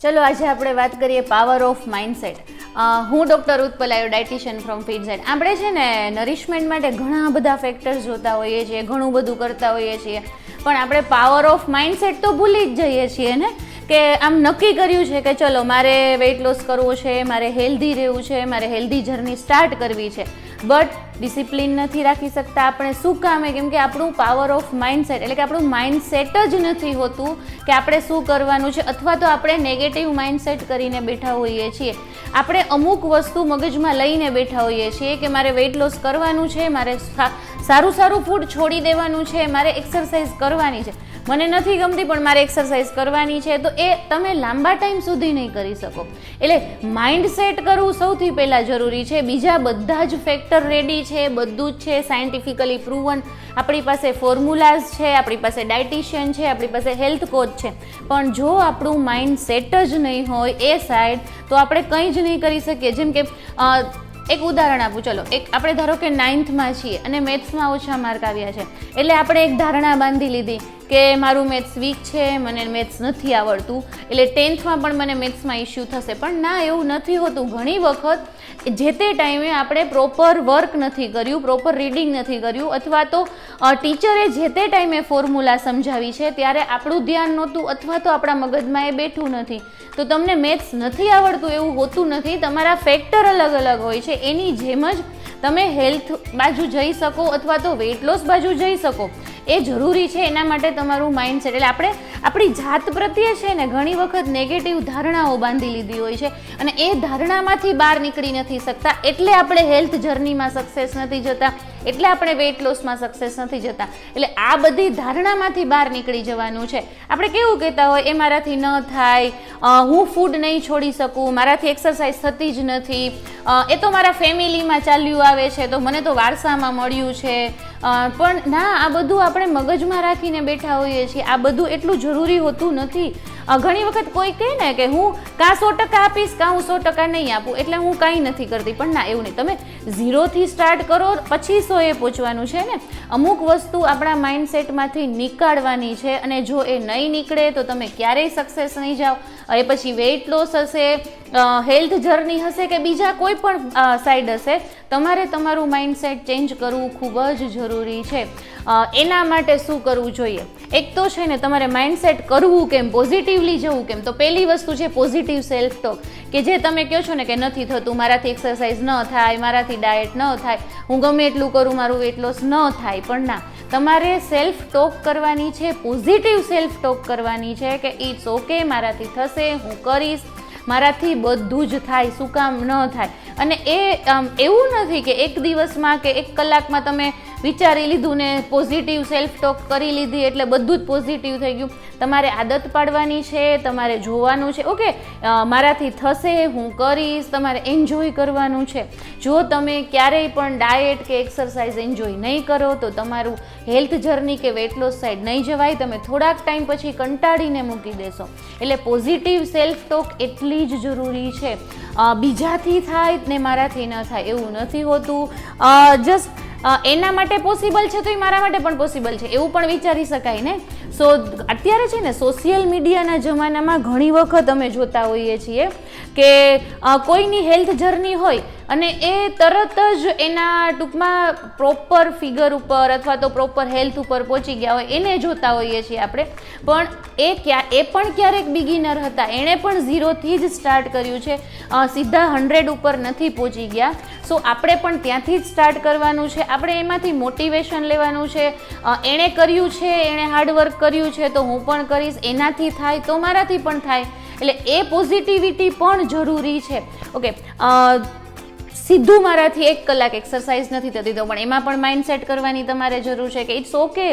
ચલો આજે આપણે વાત કરીએ પાવર ઓફ માઇન્ડસેટ. હું ડૉક્ટર ઉત્પલ આયો, ડાયટિશિયન ફ્રોમ ફીડઝેડ. આપણે છે ને નરિશમેન્ટ માટે ઘણા બધા ફેક્ટર્સ જોતા હોઈએ છીએ, ઘણું બધું કરતા હોઈએ છીએ, પણ આપણે પાવર ઓફ માઇન્ડસેટ તો ભૂલી જ જઈએ છીએ ને, કે આમ નક્કી કર્યું છે કે ચલો મારે વેઇટ લોસ કરવો છે, મારે હેલ્ધી રહેવું છે, મારે હેલ્ધી જર્ની સ્ટાર્ટ કરવી છે, બટ ડિસિપ્લિન નથી રાખી શકતા આપણે. શું કામે? કેમ કે આપણું પાવર ઓફ માઇન્ડસેટ એટલે કે આપણું માઇન્ડસેટ જ નથી હોતું કે આપણે શું કરવાનું છે, અથવા તો આપણે નેગેટિવ માઇન્ડસેટ કરીને બેઠા હોઈએ છીએ. આપણે અમુક વસ્તુ મગજમાં લઈને બેઠા હોઈએ છીએ કે મારે વેઇટ લોસ કરવાનું છે, મારે સારું સારું ફૂડ છોડી દેવાનું છે, મારે એક્સરસાઇઝ કરવાની છે, મને નથી ગમતી પણ મારે એક્સરસાઇઝ કરવાની છે, તો એ તમે લાંબા ટાઈમ સુધી નહીં કરી શકો. એટલે માઇન્ડ સેટ કરવું સૌથી પહેલાં જરૂરી છે. બીજા બધા જ ફેક્ટર રેડી છે, બધું જ છે, સાયન્ટિફિકલી પ્રૂવન. આપણી પાસે ફોર્મ્યુલાઝ છે, આપણી પાસે ડાયટિશિયન છે, આપણી પાસે હેલ્થ કોચ છે, પણ જો આપણું માઇન્ડ સેટ જ નહીં હોય એ સાઈડ, તો આપણે કંઈ જ નહીં કરી શકીએ. જેમ કે એક ઉદાહરણ આપું. ચલો, આપણે ધારો કે 9th છીએ અને મેથ્સમાં ઓછા માર્ક આવ્યા છે, એટલે આપણે એક ધારણા બાંધી લીધી કે મારું મેથ્સ વીક છે, મને મેથ્સ નથી આવડતું, એટલે 10th પણ મને મેથ્સમાં ઇસ્યુ થશે. પણ ના, એવું નથી હોતું. ઘણી વખત જે તે ટાઈમે આપણે પ્રોપર વર્ક નથી કર્યું, પ્રોપર રીડિંગ નથી કર્યું, અથવા તો ટીચરે જે તે ટાઈમે ફોર્મ્યુલા સમજાવી છે ત્યારે આપણું ધ્યાન નહોતું, અથવા તો આપણા મગજમાં એ બેઠું નથી. તો તમને મેથ્સ નથી આવડતું એવું હોતું નથી. તમારા ફેક્ટર અલગ અલગ હોય છે. એની જેમ જ તમે હેલ્થ બાજુ જઈ શકો અથવા તો વેઇટ લોસ બાજુ જઈ શકો, એ જરૂરી છે. એના માટે તમારું માઇન્ડસેટ, એટલે આપણે આપણી જાત પ્રત્યે છે ને ઘણી વખત નેગેટિવ ધારણાઓ બાંધી લીધી હોય છે, અને એ ધારણામાંથી બહાર નીકળી નથી શકતા, એટલે આપણે હેલ્થ જર્નીમાં સક્સેસ નથી જતા, એટલે આપણે વેઇટ લોસમાં સક્સેસ નથી જતા. એટલે આ બધી ધારણામાંથી બહાર નીકળી જવાનું છે. આપણે કેવું કહેતા હોય, એ મારાથી ન થાય, હું ફૂડ નહીં છોડી શકું, મારાથી એક્સરસાઇઝ થતી જ નથી, એ તો મારા ફેમિલીમાં ચાલ્યું આવે છે, તો મને તો વારસામાં મળ્યું છે. પણ ના, આ બધું આપણે મગજમાં રાખીને બેઠા હોઈએ છીએ. આ બધું એટલું જરૂરી હોતું નથી. ઘણી વખત કોઈ કહે ને કે હું કાં 100% આપીશ, કાં હું 100% નહીં આપું, એટલે હું કાંઈ નથી કરતી. પણ ના, એવું નહીં. તમે 0થી સ્ટાર્ટ કરો, પછી 100એ પહોંચવાનું છે ને. અમુક વસ્તુ આપણા માઇન્ડસેટમાંથી નીકાળવાની છે, અને જો એ નહીં નીકળે તો તમે ક્યારેય સક્સેસ નહીં જાઓ. એ પછી વેઇટ લોસ હશે, હેલ્થ જર્ની હશે, કે બીજા કોઈ પણ સાઈડ હશે, તમારે તમારું માઇન્ડસેટ ચેન્જ કરવું ખૂબ જ જરૂરી છે. એના માટે શું કરવું જોઈએ? એક તો છે ને, તમારે માઇન્ડસેટ કરવું કેમ, પોઝિટિવલી જવું કેમ. તો પહેલી વસ્તુ છે પોઝિટિવ સેલ્ફ ટોક, કે જે તમે કહો છો ને કે નથી થતું, મારાથી એક્સરસાઇઝ ન થાય, મારાથી ડાયટ ન થાય, હું ગમે એટલું કરું મારું વેઇટ લોસ ન થાય. પણ ના, તમારે સેલ્ફ ટોક કરવાની છે, પોઝિટિવ સેલ્ફ ટોક કરવાની છે કે ઇટ્સ ઓકે, મારાથી થશે, હું કરીશ, મારાથી બધું જ થાય, શું કામ ન થાય. અને એ એવું નથી કે એક દિવસમાં કે એક કલાકમાં તમે વિચારી લીધું ને પોઝિટિવ સેલ્ફ ટોક કરી લીધી એટલે બધું જ પોઝિટિવ થઈ ગયું. તમારે આદત પાડવાની છે, તમારે જોવાનું છે, ઓકે મારાથી થશે, હું કરીશ, તમારે એન્જોય કરવાનું છે. જો તમે ક્યારેય પણ ડાયટ કે એક્સરસાઇઝ એન્જોય નહીં કરો તો તમારું હેલ્થ જર્ની કે વેઇટ લોસ સાઈડ નહીં જવાય. તમે થોડાક ટાઈમ પછી કંટાળીને મૂકી દેશો. એટલે પોઝિટિવ સેલ્ફ ટોક એટલી જ જરૂરી છે. બીજાથી થાય ને મારાથી ન થાય એવું નથી હોતું. જસ્ટ એના માટે પોસિબલ છે તો એ મારા માટે પણ પોસિબલ છે એવું પણ વિચારી શકાય ને. સો અત્યારે છે ને સોશિયલ મીડિયાના જમાનામાં ઘણી વખત અમે જોતા હોઈએ છીએ કે કોઈની હેલ્થ જર્ની હોય અને એ તરત જ એના ટૂંકમાં પ્રોપર ફિગર ઉપર અથવા તો પ્રોપર હેલ્થ ઉપર પહોંચી ગયા હોય એને જોતા હોઈએ છીએ આપણે. પણ એ પણ ક્યારેક બિગિનર હતા, એણે પણ 0થી જ સ્ટાર્ટ કર્યું છે, સીધા 100 ઉપર નથી પહોંચી ગયા. સો આપણે પણ ત્યાંથી જ સ્ટાર્ટ કરવાનું છે. આપણે એમાંથી મોટિવેશન લેવાનું છે. એણે કર્યું છે, એણે હાર્ડવર્ક કર્યું છે, તો હું પણ કરીશ, એનાથી થાય તો મારાથી પણ થાય. એટલે એ પોઝિટિવિટી પણ જરૂરી છે. ઓકે, સીધું મારાથી 1 કલાક એક્સરસાઇઝ નથી થતી તો પણ એમાં પણ માઇન્ડસેટ કરવાની તમારે જરૂર છે કે ઇટ્સ ઓકે,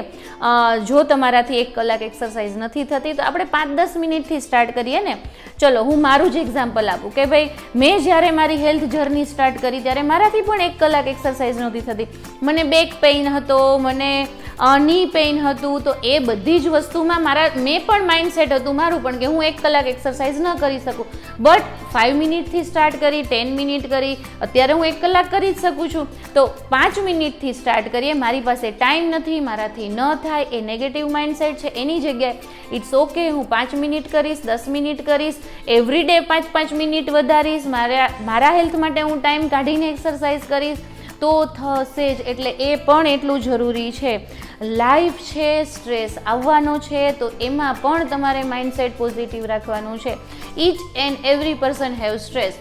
જો તમારાથી 1 કલાક એક્સરસાઇઝ નથી થતી તો આપણે 5-10 મિનિટથી સ્ટાર્ટ કરીએ ને. ચલો, હું મારું જ એક્ઝામ્પલ આપું કે ભાઈ મેં જ્યારે મારી હેલ્થ જર્ની સ્ટાર્ટ કરી ત્યારે મારાથી પણ 1 કલાક એક્સરસાઇઝ નહોતી થતી. મને બેક પેઇન હતો, મને ની પેઇન હતું, તો એ બધી જ વસ્તુમાં મેં પણ માઇન્ડસેટ હતું મારું પણ કે હું 1 કલાક એક્સરસાઇઝ ન કરી શકું, બટ 5 મિનિટથી સ્ટાર્ટ કરી, 10 મિનિટ કરી, અત્યારે હું 1 કલાક કરી જ શકું છું. તો 5 મિનિટથી સ્ટાર્ટ કરીએ. મારી પાસે ટાઈમ નથી, મારાથી ન થાય, એ નેગેટિવ માઇન્ડસેટ છે. એની જગ્યાએ ઇટ્સ ઓકે, હું 5 મિનિટ કરીશ, 10 મિનિટ કરીશ, એવરી ડે 5-5 મિનિટ વધારીશ, મારા હેલ્થ માટે હું ટાઈમ કાઢીને એક્સરસાઇઝ કરીશ તો થશે જ. એટલે એ પણ એટલું જરૂરી છે. લાઈફ છે, સ્ટ્રેસ આવવાનો છે, તો એમાં પણ તમારે માઇન્ડસેટ પોઝિટિવ રાખવાનું છે. Each and every person have stress.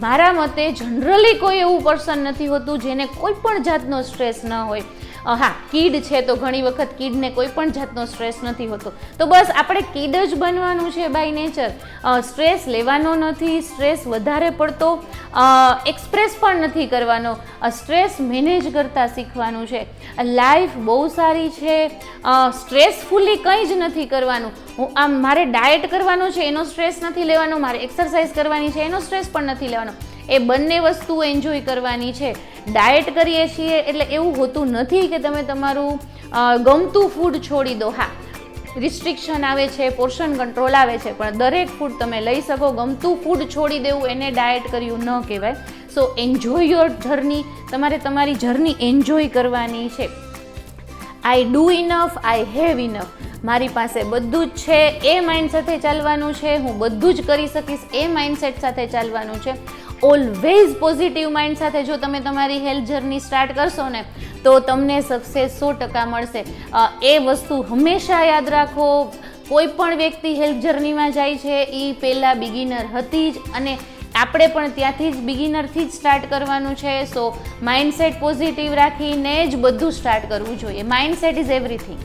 મારા મતે જનરલી કોઈ એવું પર્સન નથી હોતું જેને કોઈ પણ જાતનો સ્ટ્રેસ ન હોય. હા, કીડ છે તો ઘણી વખત કીડને કોઈ પણ જાતનો સ્ટ્રેસ નથી હોતો, તો બસ આપણે કીડ જ બનવાનું છે બાય નેચર. સ્ટ્રેસ લેવાનો નથી, સ્ટ્રેસ વધારે પડતો એક્સપ્રેસ પણ નથી કરવાનો, સ્ટ્રેસ મેનેજ કરતા શીખવાનું છે. લાઈફ બહુ સારી છે, સ્ટ્રેસફુલી કંઈ જ નથી કરવાનું. મારે ડાયટ કરવાનો છે એનો સ્ટ્રેસ નથી લેવાનો, મારે એક્સરસાઇઝ કરવાની છે એનો સ્ટ્રેસ પણ નથી લેવાનો. એ બંને વસ્તુ એન્જોય કરવાની છે. ડાયટ કરીએ છીએ એટલે એવું હોતું નથી કે તમે તમારું ગમતું ફૂડ છોડી દો. હા, રિસ્ટ્રિક્શન આવે છે, પોર્શન કંટ્રોલ આવે છે, પણ દરેક ફૂડ તમે લઈ શકો. ગમતું ફૂડ છોડી દેવું એને ડાયટ કર્યું ન કહેવાય. સો એન્જોય યોર જર્ની. તમારે તમારી જર્ની એન્જોય કરવાની છે. I do enough, I have enough. મારી પાસે બધું જ છે એ માઇન્ડ સાથે ચાલવાનું છે. હું બધું જ કરી શકીશ એ માઇન્ડસેટ સાથે ચાલવાનું છે. ઓલવેઝ પોઝિટિવ માઇન્ડ સાથે જો તમે તમારી હેલ્થ જર્ની સ્ટાર્ટ કરશો ને તો તમને સક્સેસ 100% મળશે. એ વસ્તુ હંમેશા યાદ રાખો. કોઈ પણ વ્યક્તિ હેલ્થ જર્નીમાં જાય છે એ પહેલાં બિગિનર હતી જ, અને આપણે પણ ત્યાંથી જ બિગિનરથી જ સ્ટાર્ટ કરવાનું છે. સો માઇન્ડસેટ પોઝિટિવ રાખીને જ બધું સ્ટાર્ટ કરવું જોઈએ. Mindset is everything.